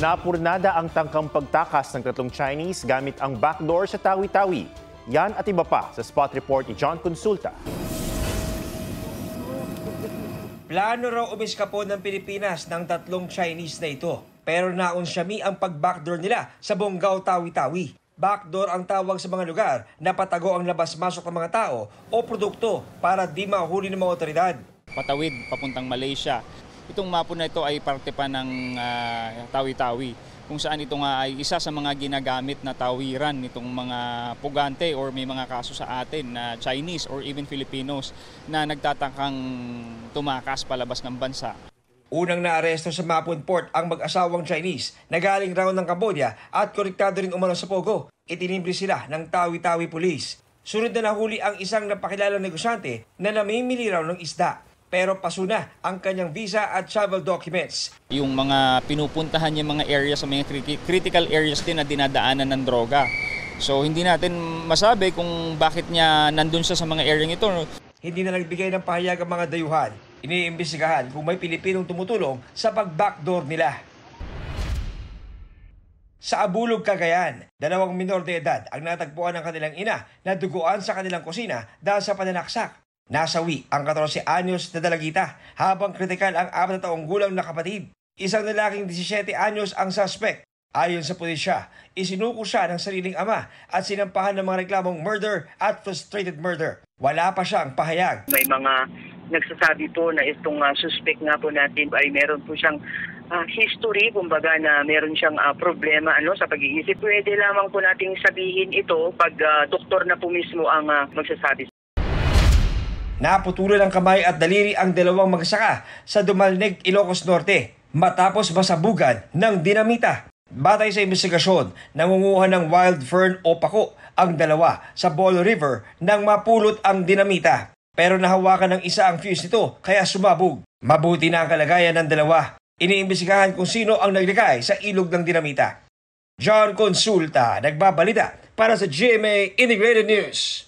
Napurnada ang tangkang pagtakas ng tatlong Chinese gamit ang backdoor sa Tawi-Tawi. Yan at iba pa sa spot report ni John Consulta. Plano raw umiskapon ng Pilipinas ng tatlong Chinese na ito. Pero naunsyami ang pag-backdoor nila sa Bonggao, Tawi-Tawi. Backdoor ang tawag sa mga lugar na patago ang labas-masok ng mga tao o produkto para di mahuli ng mga otoridad. Patawid papuntang Malaysia. Itong mapa na ito ay parte pa ng Tawi-Tawi, kung saan ito nga ay isa sa mga ginagamit na tawiran nitong mga pugante or may mga kaso sa atin na Chinese or even Filipinos na nagtatakang tumakas palabas ng bansa. Unang naaresto sa Mapun Port ang mag-asawang Chinese na galing raw ng Cambodia at konektado rin umano sa Pogo. Itinimbre sila ng Tawi-Tawi Police. Sunod na nahuli ang isang napakilalang negosyante na namimili raw ng isda. Pero paso na ang kanyang visa at travel documents. Yung mga pinupuntahan niya mga areas sa mga critical areas din na dinadaanan ng droga. So hindi natin masabi kung bakit niya nandun siya sa mga area ito. Hindi na nagbigay ng pahayag ang mga dayuhan. Iniimbestigahan kung may Pilipinong tumutulong sa pag-backdoor nila. Sa Abulog, Cagayan, 2 minor de edad ang natagpuan ng kanilang ina na duguan sa kanilang kusina dahil sa pananaksak. Nasawi ang 14 anyos na dalagita habang kritikal ang 4 na taong gulang na kapatid. Isang lalaking 17 anyos ang suspect. Ayon sa pulisya, isinuko siya ng sariling ama at sinampahan ng mga reklamong murder at frustrated murder. Wala pa siyang pahayag. May mga nagsasabi po na itong suspect nga po natin ay meron po siyang history, kumbaga na meron siyang problema sa pag-iisip. Pwede lamang po nating sabihin ito pag doktor na po mismo ang magsasabi. Naputulan ng kamay at daliri ang 2 magsasaka sa Dumalneg, Ilocos Norte matapos masabugan ng dinamita. Batay sa investigasyon, nangunguha ng wild fern o pako ang 2 sa Bolo River nang mapulot ang dinamita. Pero nahawakan ng isa ang fuse nito kaya sumabog. Mabuti na ang kalagayan ng 2. Iniimbestigahan kung sino ang naglagay sa ilog ng dinamita. John Consulta, nagbabalita para sa GMA Integrated News.